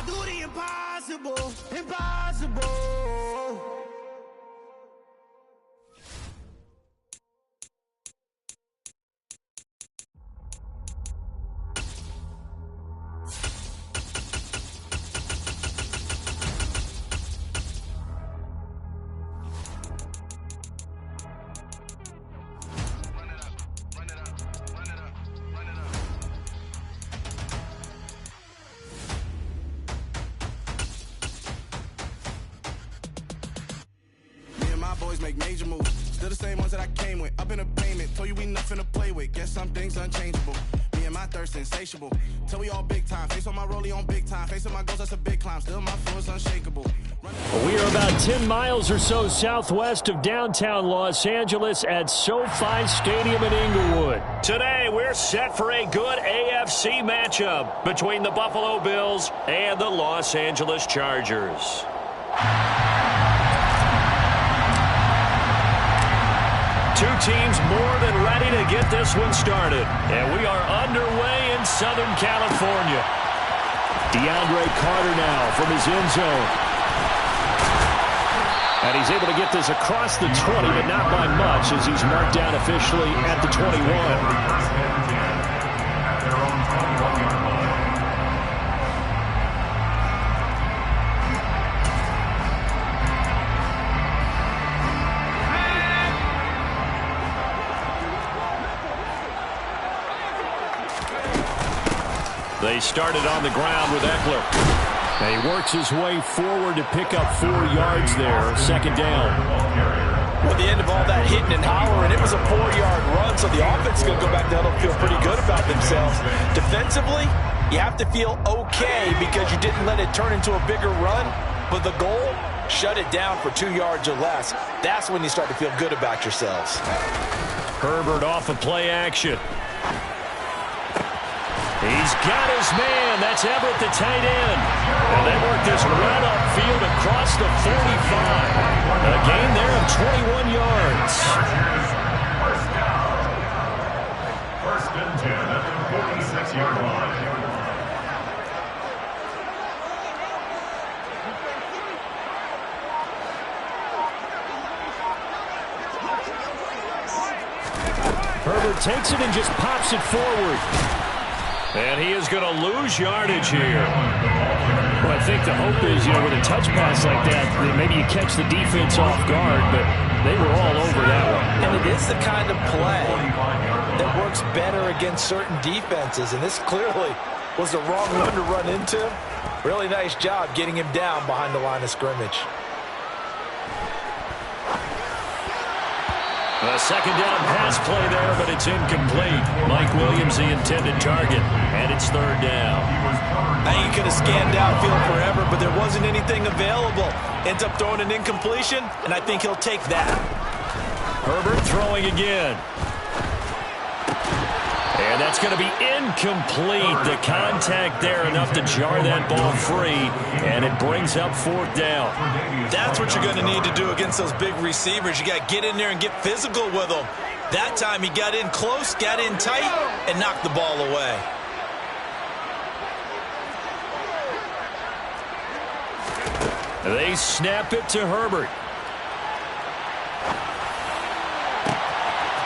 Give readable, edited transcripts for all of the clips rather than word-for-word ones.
do the impossible, impossible. Boys make major moves, still the same ones that I came with. Up in a payment, told you we nothing to play with. Guess some things unchangeable. Me and my thirst insatiable. Till we all big time. Face on my rollie on big time. Facing my goals, that's a big climb. Still my floor is unshakable. We are about 10 miles or so southwest of downtown Los Angeles at SoFi Stadium in Inglewood. Today, we're set for a good AFC matchup between the Buffalo Bills and the Los Angeles Chargers. Two teams more than ready to get this one started. And we are underway in Southern California. DeAndre Carter now from his end zone. And he's able to get this across the 20, but not by much as he's marked down officially at the 21. They started on the ground with Eckler. And he works his way forward to pick up 4 yards there, second down. Well, the end of all that hitting and hollering, it was a 4-yard run, so the offense is going to go back down and feel pretty good about themselves. Defensively, you have to feel okay because you didn't let it turn into a bigger run, but the goal, shut it down for 2 yards or less. That's when you start to feel good about yourselves. Herbert off of play action. He's got his man. That's Everett, the tight end. And they work this run upfield across the 45. A gain there of 21 yards. First down. First and 10 at the 46-yard line. Herbert takes it and just pops it forward. And he is going to lose yardage here. Well, I think the hope is, with a touch pass like that, maybe you catch the defense off guard, but they were all over that one. And it is the kind of play that works better against certain defenses, and this clearly was the wrong one to run into. Really nice job getting him down behind the line of scrimmage. A second down pass play there, but it's incomplete. Mike Williams, the intended target, and it's third down. I think he could have scanned downfield forever, but there wasn't anything available. Ends up throwing an incompletion, and I think he'll take that. Herbert throwing again. And that's going to be incomplete. The contact there enough to jar that ball free, and it brings up fourth down. That's what you're going to need to do against those big receivers. You got to get in there and get physical with them. That time he got in close, got in tight, and knocked the ball away. They snap it to Herbert.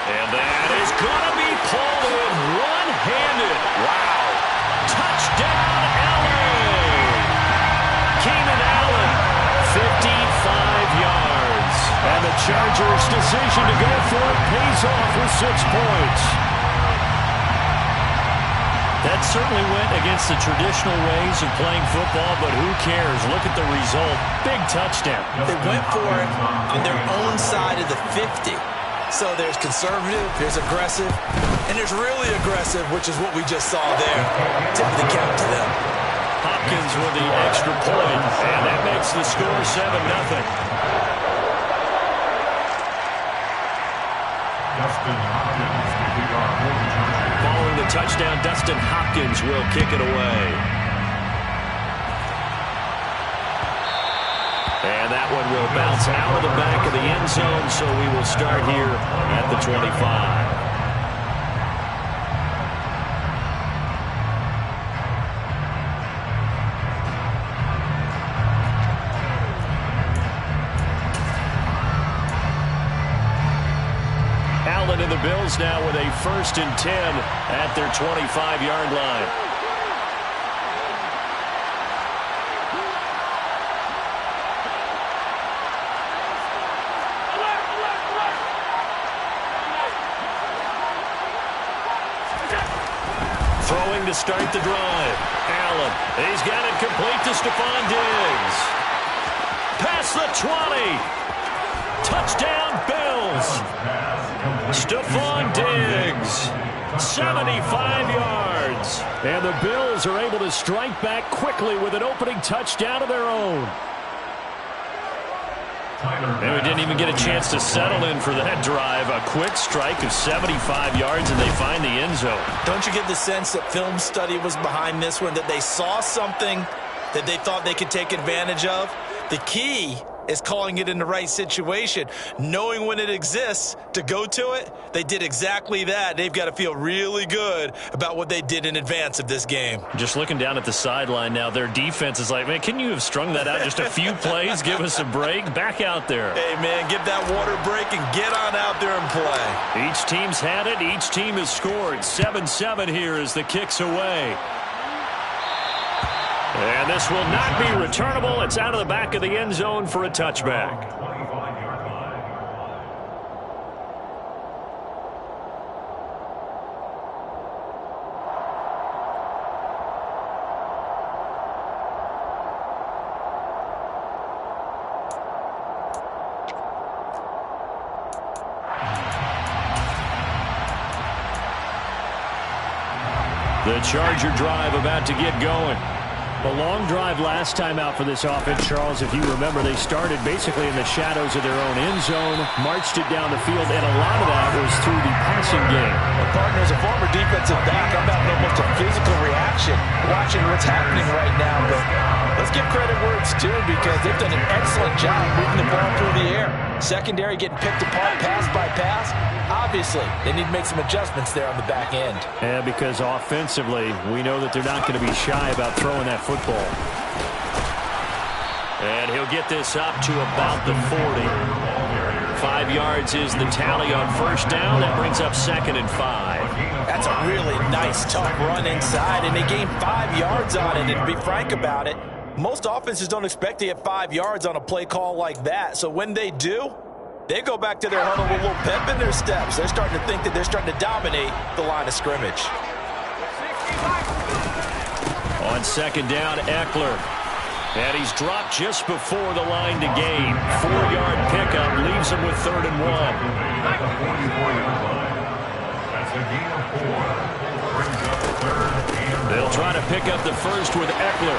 And that is going to be pulled in one-handed. Wow. Touchdown, Allen. Keenan Allen, 55 yards. And the Chargers' decision to go for it pays off with 6 points. That certainly went against the traditional ways of playing football, but who cares? Look at the result. Big touchdown. They went for it on their own side of the 50. So there's conservative, there's aggressive, and there's really aggressive, which is what we just saw there. Tip the cap to them. Hopkins with the extra point, and that makes the score 7-0. Following the touchdown, Dustin Hopkins will kick it away. And that one will bounce out of the back of the end zone, so we will start here at the 25. the Bills now with a 1st and 10 at their 25-yard line. Throwing to start the drive. Allen, he's got it complete to Stephon Diggs. Past the 20. Touchdown, Bills. Stephon Diggs, 75 yards. And the Bills are able to strike back quickly with an opening touchdown of their own. And we didn't even get a chance to settle in for that drive. A quick strike of 75 yards, and they find the end zone. Don't you get the sense that film study was behind this one, that they saw something that they thought they could take advantage of? The key is calling it in the right situation, knowing when it exists to go to it. They did exactly that. They've got to feel really good about what they did in advance of this game. Just looking down at the sideline now, their defense is like, man, can you have strung that out just a few plays? Give us a break. Back out there. Hey, man, give that water break and get on out there and play. Each team's had it. Each team has scored. 7-7 here as the kick's away. And this will not be returnable. It's out of the back of the end zone for a touchback. The Charger drive about to get going. A long drive last time out for this offense, Charles. If you remember, they started basically in the shadows of their own end zone, marched it down the field, and a lot of that was through the passing game. Well, partner, as a former defensive back, I'm having almost a physical reaction watching what's happening right now. But let's give credit where it's due, because they've done an excellent job moving the ball through the air. Secondary getting picked apart pass by pass. Obviously, they need to make some adjustments there on the back end. Yeah, because offensively, we know that they're not going to be shy about throwing that football. And he'll get this up to about the 40. 5 yards is the tally on first down. That brings up 2nd and 5. That's a really nice, tough run inside, and they gained 5 yards on it. And to be frank about it, most offenses don't expect to get 5 yards on a play call like that. So when they do, they go back to their huddle with a little pep in their steps. They're starting to think that they're starting to dominate the line of scrimmage. On 2nd down, Eckler. And he's dropped just before the line to gain. 4-yard pickup leaves him with 3rd and 1. That's a gain of 4. Brings up 3rd and 1. They'll try to pick up the first with Eckler.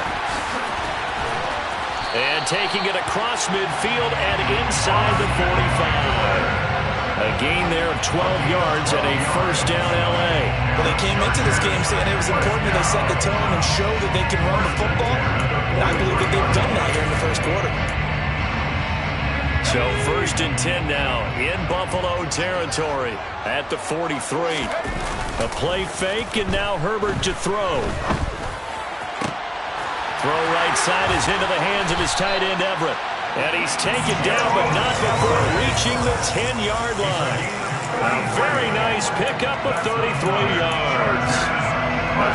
And taking it across midfield and inside the 45. A gain there of 12 yards and a 1st down L.A. Well, they came into this game saying it was important that they set the tone and show that they can run the football. And I believe that they've done that here in the first quarter. So 1st and 10 now in Buffalo territory at the 43. A play fake, and now Herbert to throw. Throw right side is into the hands of his tight end, Everett. And he's taken down, but not before reaching the 10-yard line. A very nice pickup of 33 yards.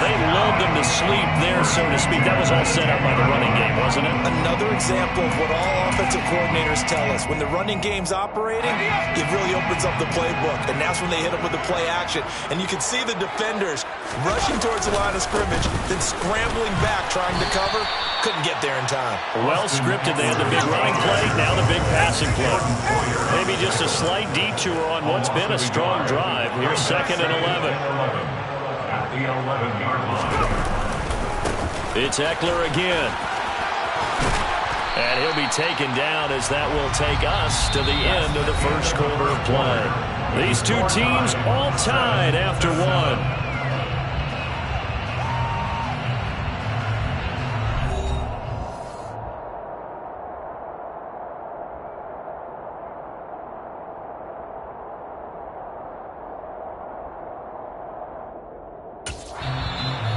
They lulled them to sleep there, so to speak. That was all set up by the running game, wasn't it? Another example of what all offensive coordinators tell us. When the running game's operating, it really opens up the playbook. And that's when they hit them with the play action. And you can see the defenders rushing towards the line of scrimmage, then scrambling back, trying to cover. Couldn't get there in time. Well scripted. They had the big running play, now the big passing play. Maybe just a slight detour on what's been a strong drive. Here's 2nd and 11. At the 11-yard line. It's Eckler again. And he'll be taken down as that will take us to the end of the first quarter of play. These two teams all tied after one.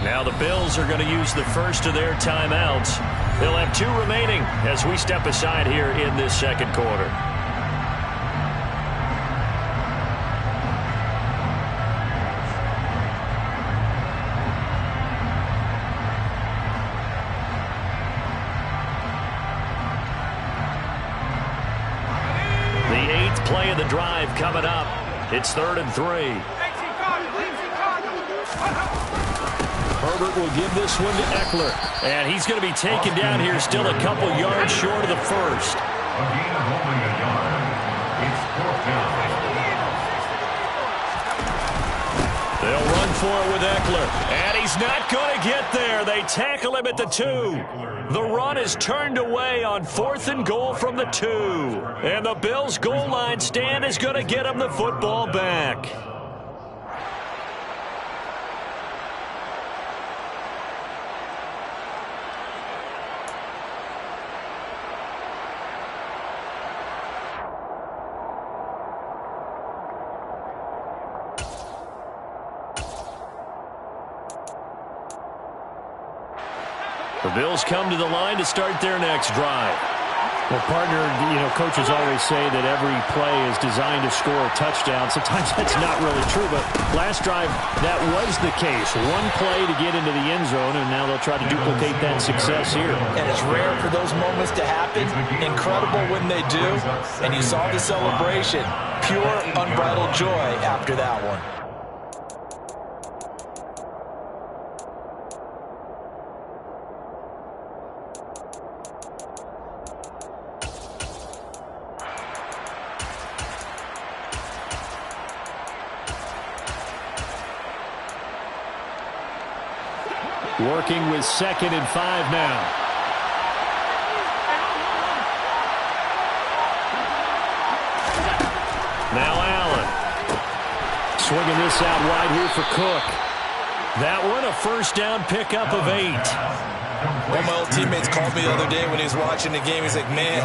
Now the Bills are going to use the first of their timeouts. They'll have 2 remaining as we step aside here in this second quarter. play of the drive coming up. It's 3rd and 3. Herbert will give this one to Eckler. And he's going to be taken down here, still a couple yards short of the first. A gain of only a yard. It's 4th down. They'll run for it with Eckler. And he's not going to get there. They tackle him at the 2. The run is turned away on 4th and goal from the 2. And the Bills' goal line stand is going to get him the football back. The Bills come to the line to start their next drive. Well, partner, coaches always say that every play is designed to score a touchdown. Sometimes that's not really true, but last drive, that was the case. One play to get into the end zone, and now they'll try to duplicate that success here. And it's rare for those moments to happen. Incredible when they do. And you saw the celebration. Pure, unbridled joy after that one. Working with 2nd and 5 now. Now Allen. Swinging this out wide here for Cook. That one a first down pickup of 8. One of my old teammates called me the other day when he was watching the game. He's like, man,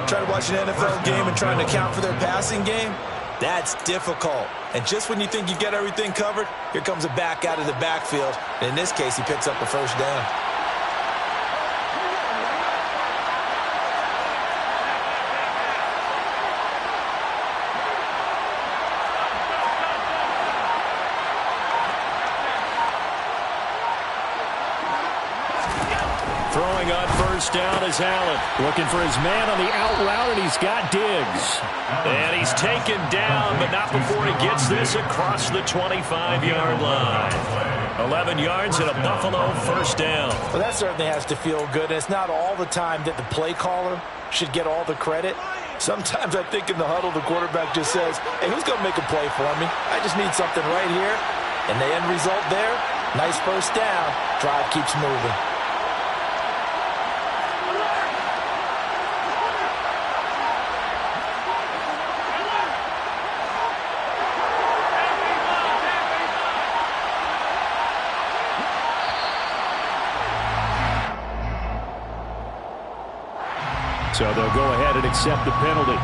trying to watch an NFL game and trying to account for their passing game? That's difficult. And just when you think you get everything covered, here comes a back out of the backfield. And in this case, he picks up a first down. Throwing on first down is Allen. Looking for his man on the out route, and he's got Diggs. And he's taken down, but not before he gets this across the 25-yard line. 11 yards and a Buffalo first down. Well, that certainly has to feel good. And it's not all the time that the play caller should get all the credit. Sometimes I think in the huddle, the quarterback just says, hey, who's going to make a play for me? I just need something right here. And the end result there, nice first down. Drive keeps moving. So they'll go ahead and accept the penalty.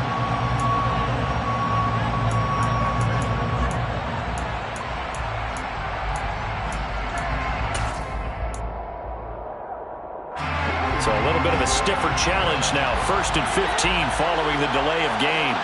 So a little bit of a stiffer challenge now. 1st and 15 following the delay of game.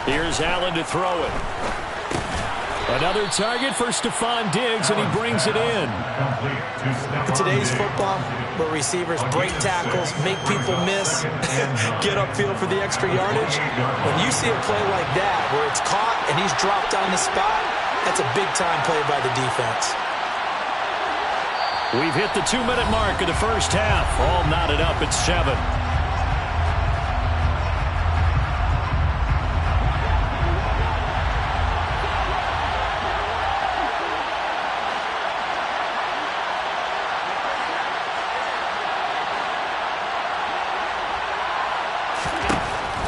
Here's Allen to throw it. Another target for Stephon Diggs, and he brings it in. In today's football, where receivers break tackles, make people miss, get upfield for the extra yardage, when you see a play like that where it's caught and he's dropped on the spot, that's a big-time play by the defense. We've hit the 2-minute mark of the first half. All knotted up at 7.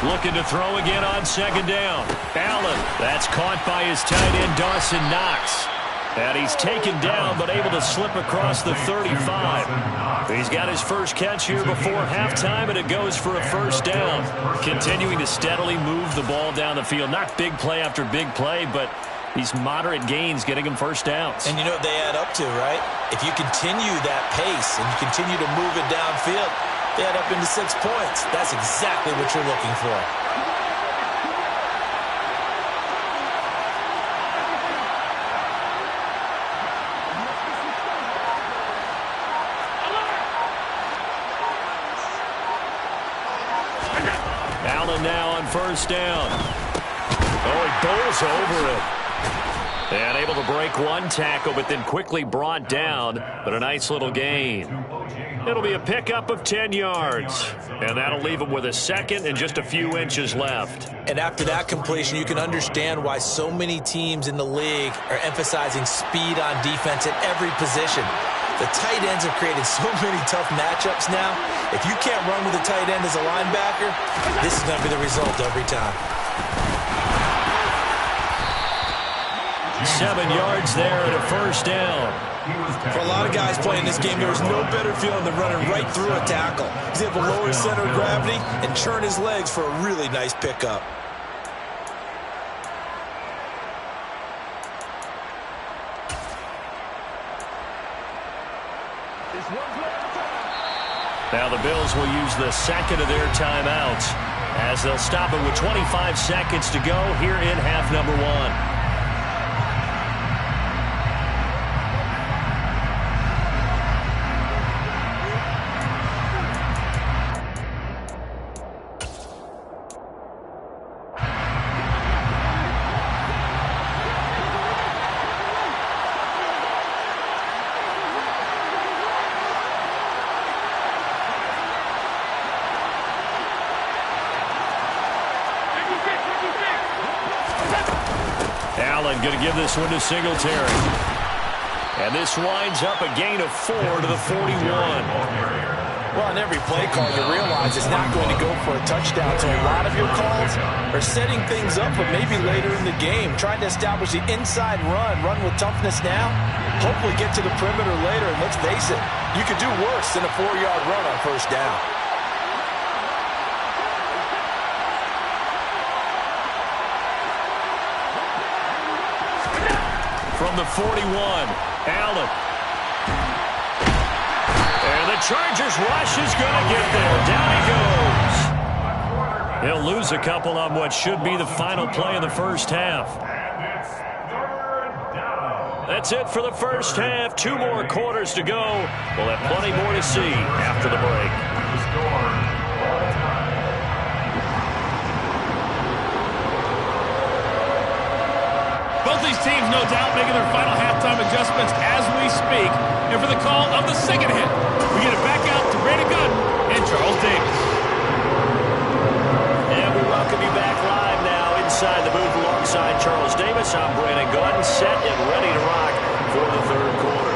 Looking to throw again on 2nd down. Allen, that's caught by his tight end, Dawson Knox. And he's taken down, but able to slip across the 35. He's got his first catch here before halftime, and it goes for a first down. Continuing to steadily move the ball down the field. Not big play after big play, but these moderate gains getting him first downs. And you know what they add up to, right? If you continue that pace and you continue to move it downfield, They add up into 6 points. That's exactly what you're looking for. Allen now on first down. Oh, he bowls over it. And able to break one tackle, but then quickly brought down. But a nice little gain. It'll be a pickup of 10 yards. And that'll leave him with a second and just a few inches left. And after that completion, you can understand why so many teams in the league are emphasizing speed on defense at every position. The tight ends have created so many tough matchups now. If you can't run with a tight end as a linebacker, this is going to be the result every time. 7 yards there and a first down. For a lot of guys playing this game, there's no better feeling than running right through a tackle. He's able to lower his center of gravity and churn his legs for a really nice pickup. Now the Bills will use the second of their timeouts as they'll stop it with 25 seconds to go here in half number 1. Allen going to give this one to Singletary. And this winds up a gain of 4 to the 41. Well, on every play call, you realize it's not going to go for a touchdown. So a lot of your calls are setting things up for maybe later in the game, trying to establish the inside run with toughness now, hopefully get to the perimeter later. And let's face it, you could do worse than a 4-yard run on first down. From the 41, Allen. And the Chargers rush is going to get there. Down he goes. He'll lose a couple on what should be the final play of the first half. That's it for the first half. 2 more quarters to go. We'll have plenty more to see after the break. Both these teams, no doubt, making their final halftime adjustments as we speak. And for the call of the second hit, we get it back out to Brandon Gunn and Charles Davis. And we welcome you back live now inside the booth alongside Charles Davis. I'm Brandon Gunn, set and ready to rock for the third quarter.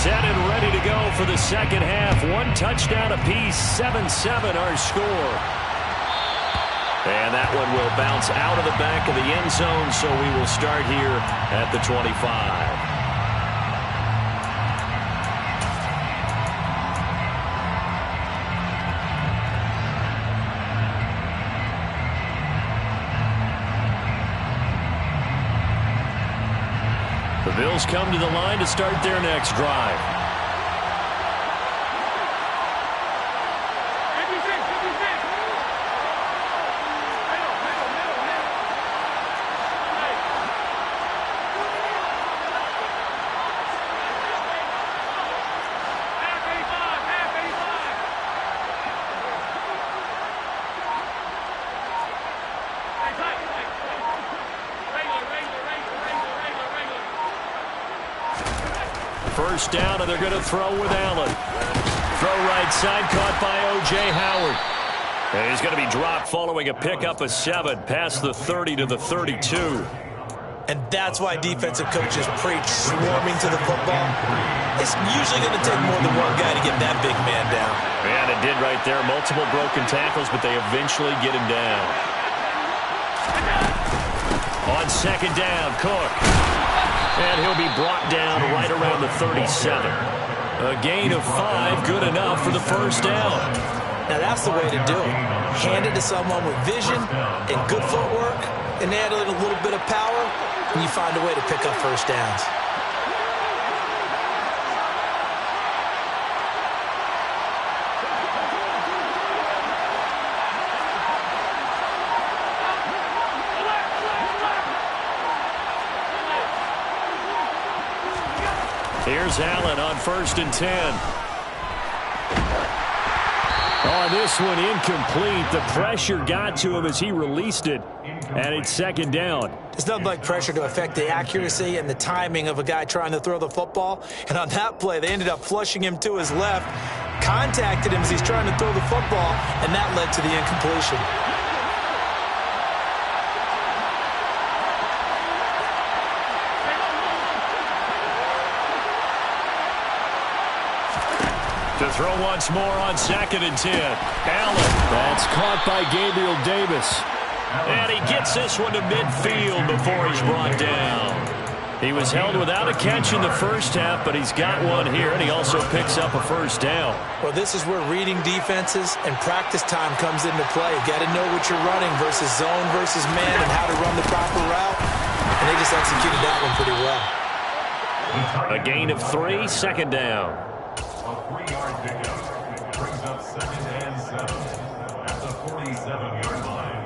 Set and ready to go for the second half. 1 touchdown apiece, 7-7 our score. And that one will bounce out of the back of the end zone, so we will start here at the 25. The Bills come to the line to start their next drive. First down, and they're going to throw with Allen. Throw right side, caught by O.J. Howard. And he's going to be dropped following a pickup of 7 past the 30 to the 32. And that's why defensive coaches preach swarming to the football. It's usually going to take more than one guy to get that big man down. And it did right there. Multiple broken tackles, but they eventually get him down. On second down, Cook. And he'll be brought down right around the 37. A gain of 5, good enough for the first down. Now that's the way to do it. Hand it to someone with vision and good footwork. and add a little bit of power, and you find a way to pick up first downs. Here's Allen on 1st and 10. On this one, incomplete. The pressure got to him as he released it, and it's 2nd down. There's nothing like pressure to affect the accuracy and the timing of a guy trying to throw the football. And on that play, they ended up flushing him to his left, contacted him as he's trying to throw the football, and that led to the incompletion. To throw once more on 2nd and 10. Allen. That's caught by Gabriel Davis. And he gets this one to midfield before he's brought down. He was held without a catch in the first half, but he's got one here, and he also picks up a first down. Well, this is where reading defenses and practice time comes into play. You got to know what you're running versus zone versus man and how to run the proper route. And they just executed that one pretty well. A gain of 3, 2nd down. A 3-yard pickup brings up 2nd and 7 at the 47-yard line.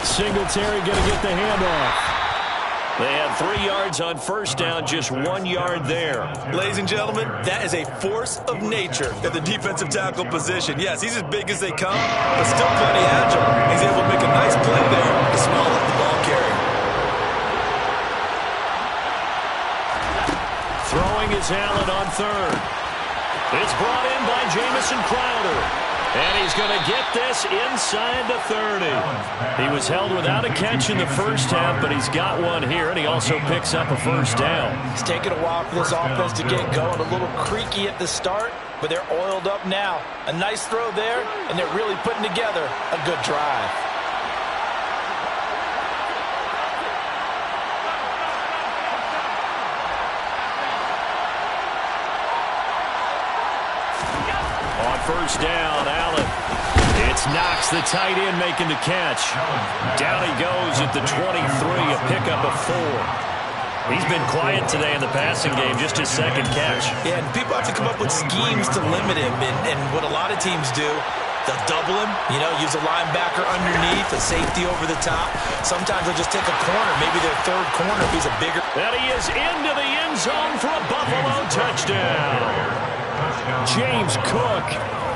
Singletary going to get the handoff. They had 3 yards on 1st down, just 1 yard there. Ladies and gentlemen, that is a force of nature at the defensive tackle position. Yes, he's as big as they come, but still plenty agile. He's able to make a nice play there to small up the ball carrier. Throwing is Allen on 3rd. It's brought in by Jamison Crowder. And he's going to get this inside the 30. He was held without a catch in the first half, but he's got one here, and he also picks up a first down. It's taken a while for this offense to get going. A little creaky at the start, but they're oiled up now. A nice throw there, and they're really putting together a good drive. On 1st down, Allen. It's Knox, the tight end, making the catch. Down he goes at the 23, a pickup of 4. He's been quiet today in the passing game, just his 2nd catch. Yeah, and people have to come up with schemes to limit him, and what a lot of teams do, they'll double him, use a linebacker underneath, a safety over the top. Sometimes they'll just take a corner, maybe their 3rd corner if he's a bigger. And he is into the end zone for a Buffalo touchdown. James Cook,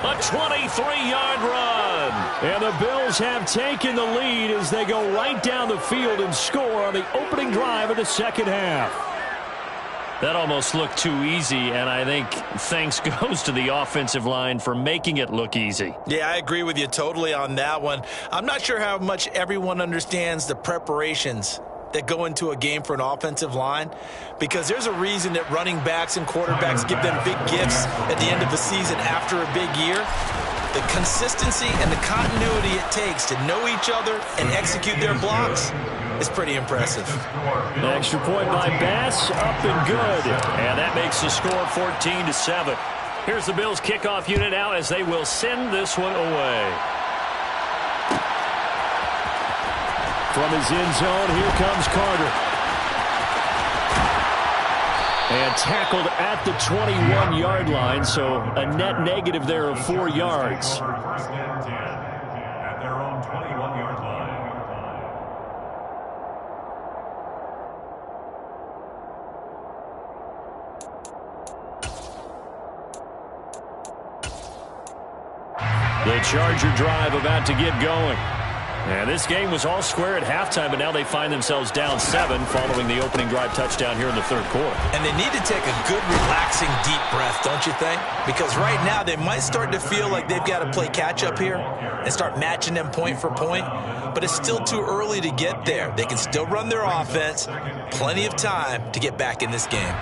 a 23-yard run. And the Bills have taken the lead as they go right down the field and score on the opening drive of the 2nd half. That almost looked too easy, and I think thanks goes to the offensive line for making it look easy. Yeah, I agree with you totally on that one. I'm not sure how much everyone understands the preparations that go into a game for an offensive line, because there's a reason that running backs and quarterbacks give them big gifts at the end of the season after a big year. The consistency and the continuity it takes to know each other and execute their blocks is pretty impressive. An extra point by Bass, up and good. And that makes the score 14-7. Here's the Bills kickoff unit now as they will send this one away. From his end zone, here comes Carter. And tackled at the 21-yard line, so a net negative there of 4 yards. 1st and 10 at their own 21-yard line. The Charger drive about to get going. And this game was all square at halftime, but now they find themselves down 7 following the opening drive touchdown here in the 3rd quarter. And they need to take a good, relaxing, deep breath, don't you think? Because right now they might start to feel like they've got to play catch-up here and start matching them point for point. But it's still too early to get there. They can still run their offense. Plenty of time to get back in this game.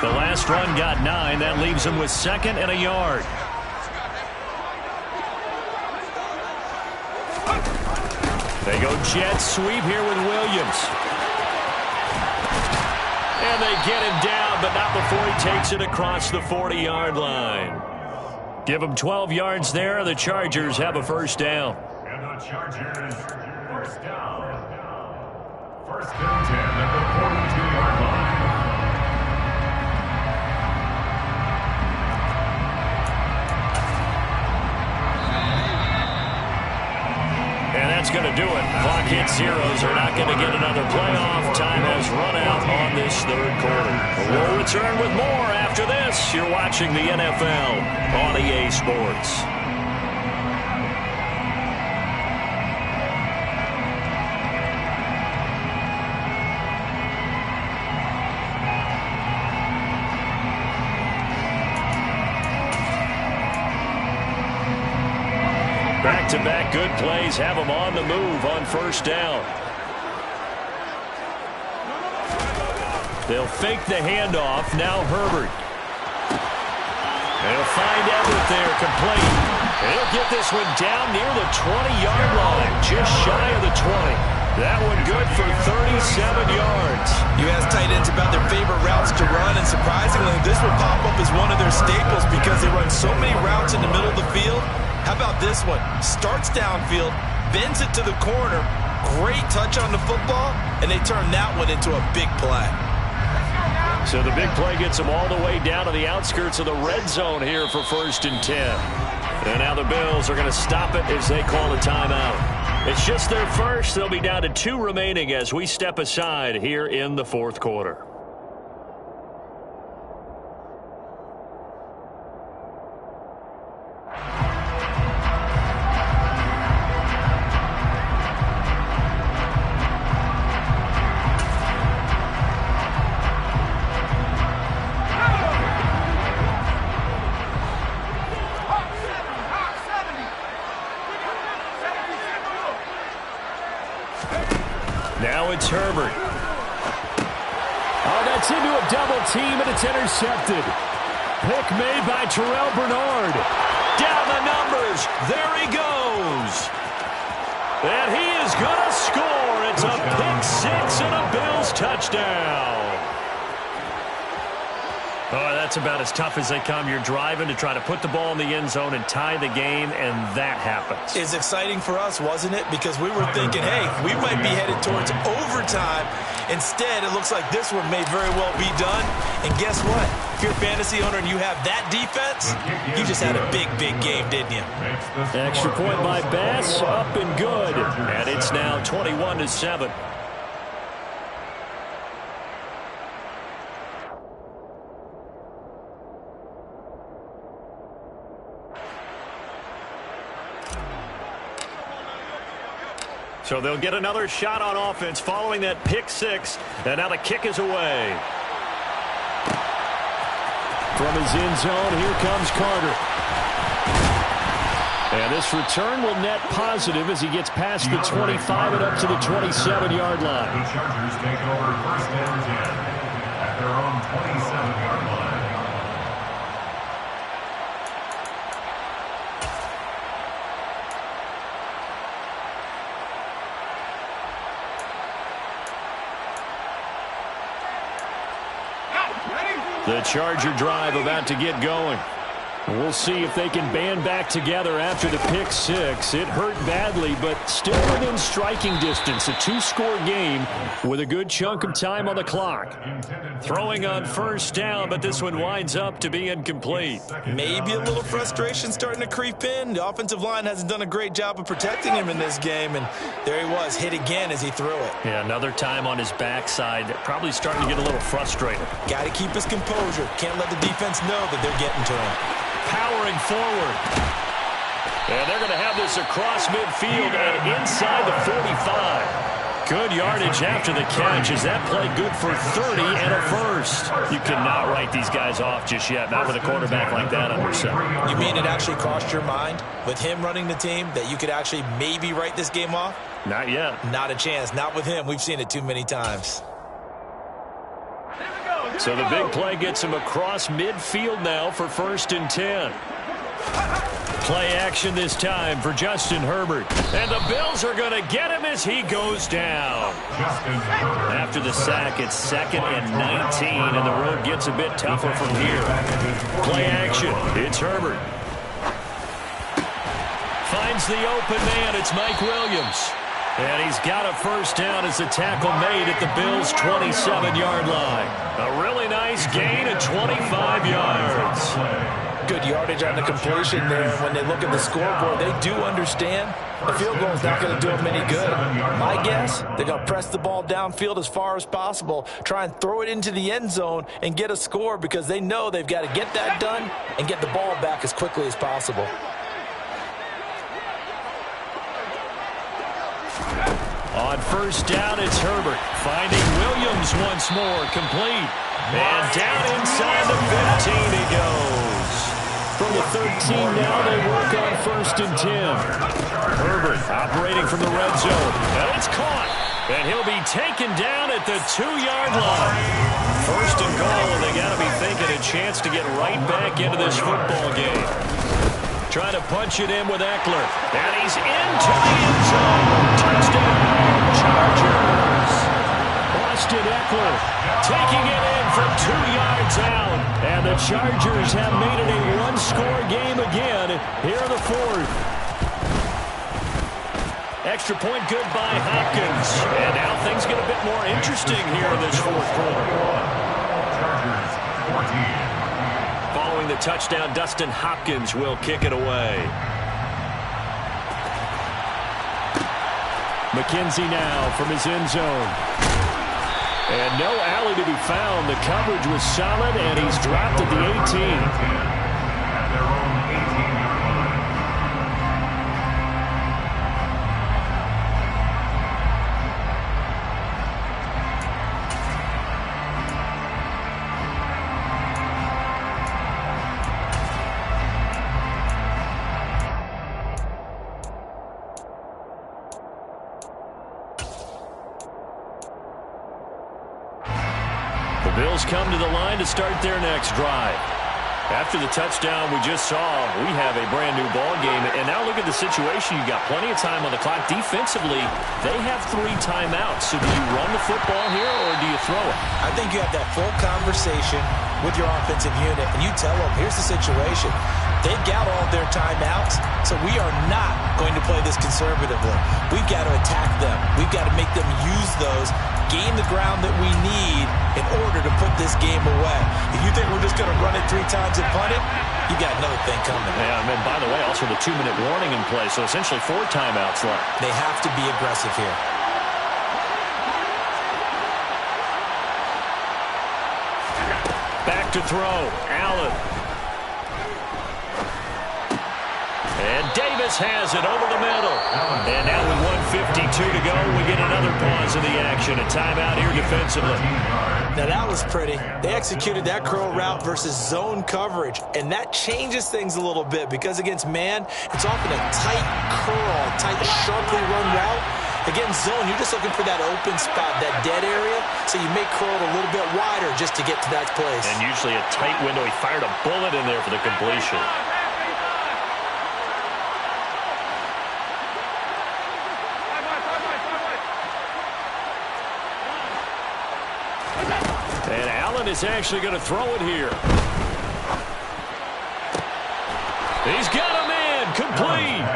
The last run got 9. That leaves him with 2nd and a yard. They go jet sweep here with Williams. And they get him down, but not before he takes it across the 40-yard line. Give him 12 yards there. The Chargers have a first down. And the Chargers, first down. First and 10 at the 42-yard line. And that's going to do it. Clock hits zeros. They're not going to get another playoff. Time has run out on this third quarter. We'll return with more after this. You're watching the NFL on EA Sports. Back-to-back good plays have them on the move on first down. They'll fake the handoff. Now Herbert. They'll find Everett there, complete. They'll get this one down near the 20-yard line, just shy of the 20. That one good for 37 yards. You ask tight ends about their favorite routes to run, and surprisingly, this will pop up as one of their staples because they run so many routes in the middle of the field. How about this one? Starts downfield, bends it to the corner, great touch on the football, and they turn that one into a big play. So the big play gets them all the way down to the outskirts of the red zone here for first and 10. And now the Bills are going to stop it as they call a timeout. It's just their first. They'll be down to 2 remaining as we step aside here in the fourth quarter. Now it's Herbert. Oh, that's into a double team, and it's intercepted. Pick made by Terrell Bernard. Down the numbers. There he goes. And he is going to score. It's a pick six and a Bills touchdown. Oh, that's about as tough as they come. You're driving to try to put the ball in the end zone and tie the game, and that happens. It's exciting for us, wasn't it? Because we were thinking, hey, we might be headed towards overtime. Instead, it looks like this one may very well be done. And guess what? If you're a fantasy owner and you have that defense, you just had a big, big game, didn't you? Extra point by Bass, up and good. And it's now 21-7. So they'll get another shot on offense following that pick six. And now the kick is away. From his end zone, here comes Carter. And this return will net positive as he gets past the 25 and up to the 27-yard line. The Chargers take over first and 10 at their own 27-yard line. The Charger drive about to get going. We'll see if they can band back together after the pick six. It hurt badly, but still within striking distance. A 2-score game with a good chunk of time on the clock. Throwing on first down, but this one winds up to be incomplete. Maybe a little frustration starting to creep in. The offensive line hasn't done a great job of protecting him in this game, and there he was, hit again as he threw it. Yeah, another time on his backside. Probably starting to get a little frustrated. Got to keep his composure. Can't let the defense know that they're getting to him. Powering forward. And they're going to have this across midfield and inside the 45. Good yardage after the catch. Is that play good for 30 and a first? You cannot write these guys off just yet, not with a quarterback like that under center. You mean it actually crossed your mind with him running the team that you could actually maybe write this game off? Not yet. Not a chance. Not with him. We've seen it too many times. So the big play gets him across midfield now for first and 10. Play action this time for Justin Herbert. And the Bills are going to get him as he goes down. After the sack, it's 2nd and 19, and the road gets a bit tougher from here. Play action. It's Herbert. Finds the open man. It's Mike Williams. And he's got a first down as the tackle made at the Bills' 27-yard line. A really nice gain of 25 yards. Good yardage on the completion there. When they look at the scoreboard, they do understand the field goal is not going to do them any good. My guess, they're going to press the ball downfield as far as possible, try and throw it into the end zone and get a score because they know they've got to get that done and get the ball back as quickly as possible. On first down, it's Herbert. Finding Williams once more, complete. And down inside the 15 he goes. From the 13 now, they work on 1st and 10. Herbert operating from the red zone. And it's caught. And he'll be taken down at the 2-yard line. 1st and goal, and they got to be thinking a chance to get right back into this football game. Trying to punch it in with Eckler. And he's into the end zone. Touchdown, Chargers. Austin Eckler taking it in from 2 yards out. And the Chargers have made it a one-score game again here in the 4th. Extra point good by Hopkins. And now things get a bit more interesting here in this 4th quarter. Chargers 14. Following the touchdown, Dustin Hopkins will kick it away. McKenzie now from his end zone. And no alley to be found. The coverage was solid, and he's dropped at the 18. At their own 18-yard line. Bills come to the line to start their next drive. After the touchdown we just saw, we have a brand-new ball game. And now look at the situation. You've got plenty of time on the clock. Defensively, they have 3 timeouts. So do you run the football here, or do you throw it? I think you have that full conversation with your offensive unit, and you tell them, here's the situation. They've got all their timeouts, so we are not going to play this conservatively. We've got to attack them. We've got to make them use those, gain the ground that we need in order to put this game away. If you think we're just going to run it 3 times and punt it, you got another thing coming. Yeah, and by the way, also the 2-minute warning in play, so essentially 4 timeouts left. They have to be aggressive here. Back to throw, Allen. And Davis has it over the middle. And now with 1:52 to go, we get another pause of the action. A timeout here defensively. Now that was pretty. They executed that curl route versus zone coverage, and that changes things a little bit because against man, it's often a tight curl, tight, sharply run route. Against zone, you're just looking for that open spot, that dead area, so you may curl it a little bit wider just to get to that place. And usually a tight window. He fired a bullet in there for the completion. And Allen is actually going to throw it here. He's got a man, complete.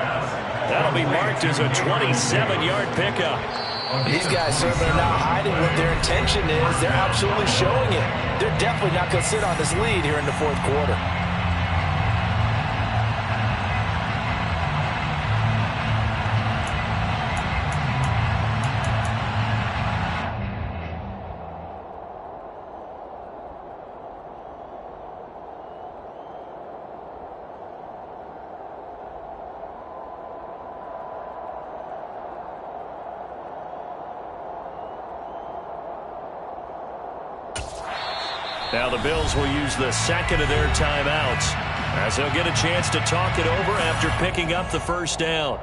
That'll be marked as a 27-yard pickup. These guys certainly are not hiding what their intention is. They're absolutely showing it. They're definitely not going to sit on this lead here in the 4th quarter. Now the Bills will use the second of their timeouts as they'll get a chance to talk it over after picking up the first down.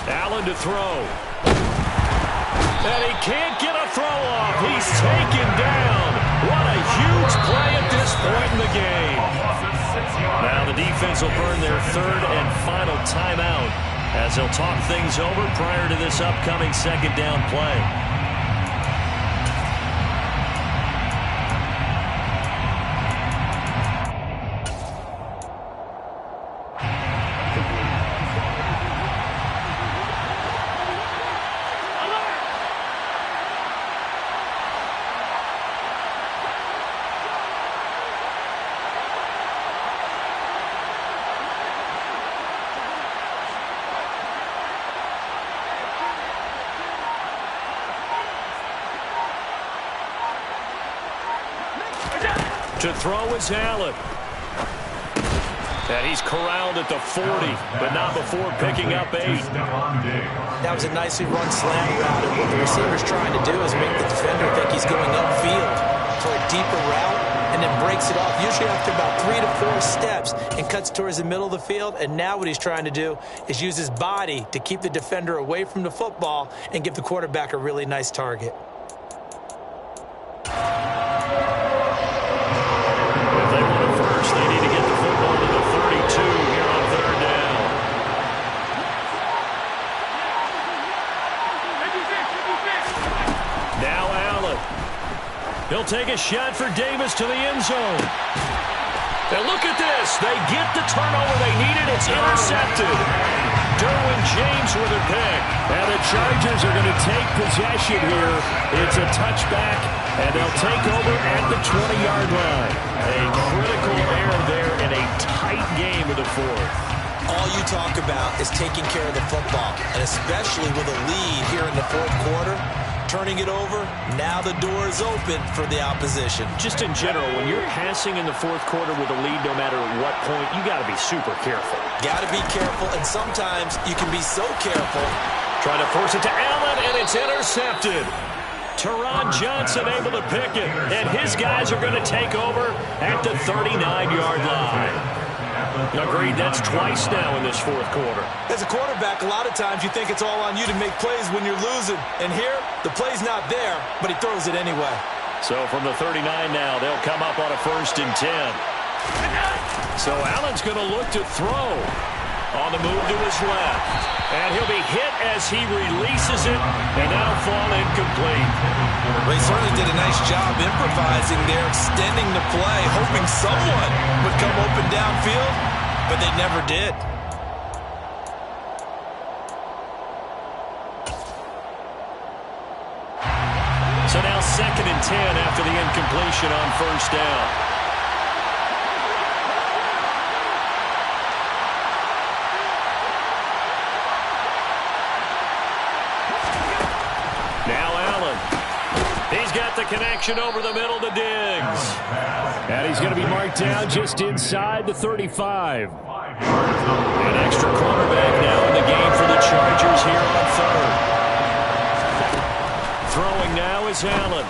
Allen to throw. And he can't get a throw off. He's taken down. What a huge play at this point in the game. Now the defense will burn their third and final timeout as they'll talk things over prior to this upcoming second down play. To throw is Allen. And he's corralled at the 40, but not before picking up 8. That was a nicely run slant route, and what the receiver's trying to do is make the defender think he's going upfield for a deeper route, and then breaks it off, usually after about 3 to 4 steps, and cuts towards the middle of the field. And now what he's trying to do is use his body to keep the defender away from the football and give the quarterback a really nice target. He'll take a shot for Davis to the end zone. And look at this. They get the turnover they needed. It's intercepted. Derwin James with a pick. And the Chargers are going to take possession here. It's a touchback, and they'll take over at the 20-yard line. A critical error there in a tight game of the fourth. All you talk about is taking care of the football, and especially with a lead here in the fourth quarter. Turning it over, now the door is open for the opposition. Just in general, when you're passing in the fourth quarter with a lead, no matter at what point, you got to be super careful. Got to be careful, and sometimes you can be so careful. Trying to force it to Allen, and it's intercepted. Teron Johnson able to pick it, and his guys are going to take over at the 39-yard line. Agreed, that's twice now in this fourth quarter. As a quarterback, a lot of times you think it's all on you to make plays when you're losing. And here, the play's not there, but he throws it anyway. So from the 39 now, they'll come up on a 1st and 10. So Allen's going to look to throw on the move to his left. And he'll be hit as he releases it, and that'll fall incomplete. They certainly did a nice job improvising there, extending the play, hoping someone would come open downfield, but they never did. So now 2nd and 10 after the incompletion on 1st down. Connection over the middle to Diggs. And he's going to be marked down just inside the 35. An extra cornerback now in the game for the Chargers here on 3rd. Throwing now is Allen.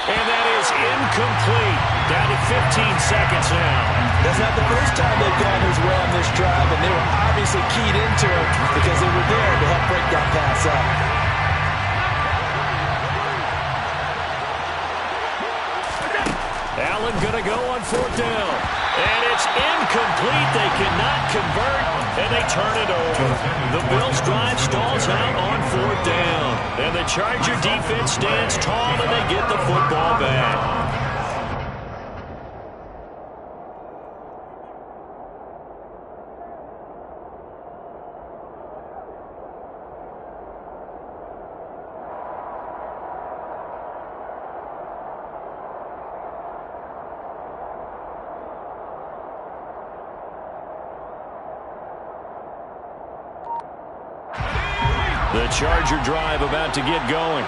And that is incomplete. Down to 15 seconds now. That's not the first time they've gone his way on this drive, and they were obviously keyed into it because they were there to help break that pass up. Allen going to go on 4th down. And it's incomplete. They cannot convert, and they turn it over. The Bills' drive stalls out on 4th down. And the Charger defense stands tall, and they get the football back. The Charger drive about to get going.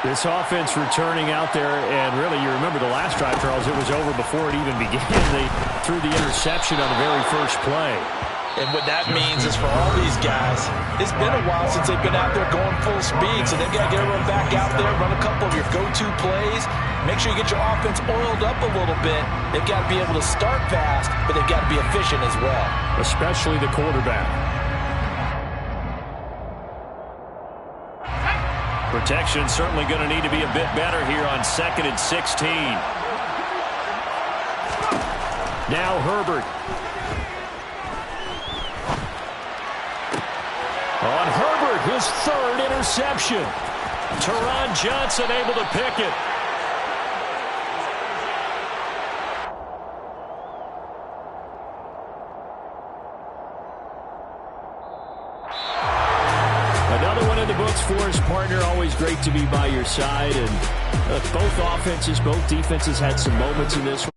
This offense returning out there, and really, you remember the last drive, Charles, it was over before it even began. They threw the interception on the very first play. And what that means is for all these guys, it's been a while since they've been out there going full speed, so they've got to get everyone back out there, run a couple of your go-to plays, make sure you get your offense oiled up a little bit. They've got to be able to start fast, but they've got to be efficient as well. Especially the quarterback. Protection certainly going to need to be a bit better here on 2nd and 16. Now Herbert. On Herbert, his 3rd interception. Teron Johnson able to pick it. Another one in the books for his partner. Always great to be by your side. And both offenses, both defenses had some moments in this one.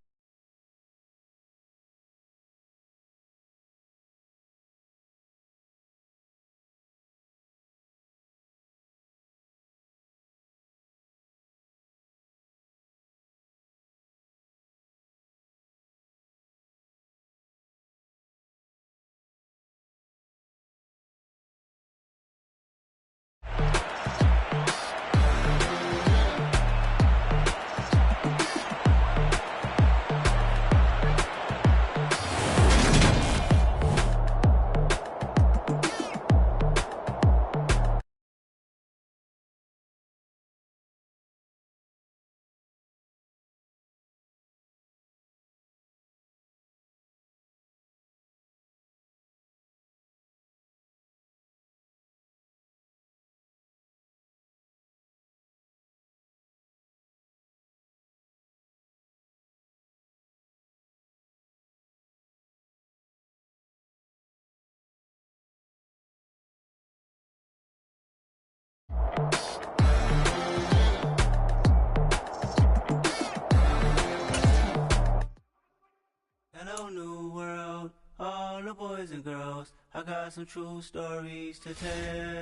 Hello, new world, all the boys and girls. I got some true stories to tell.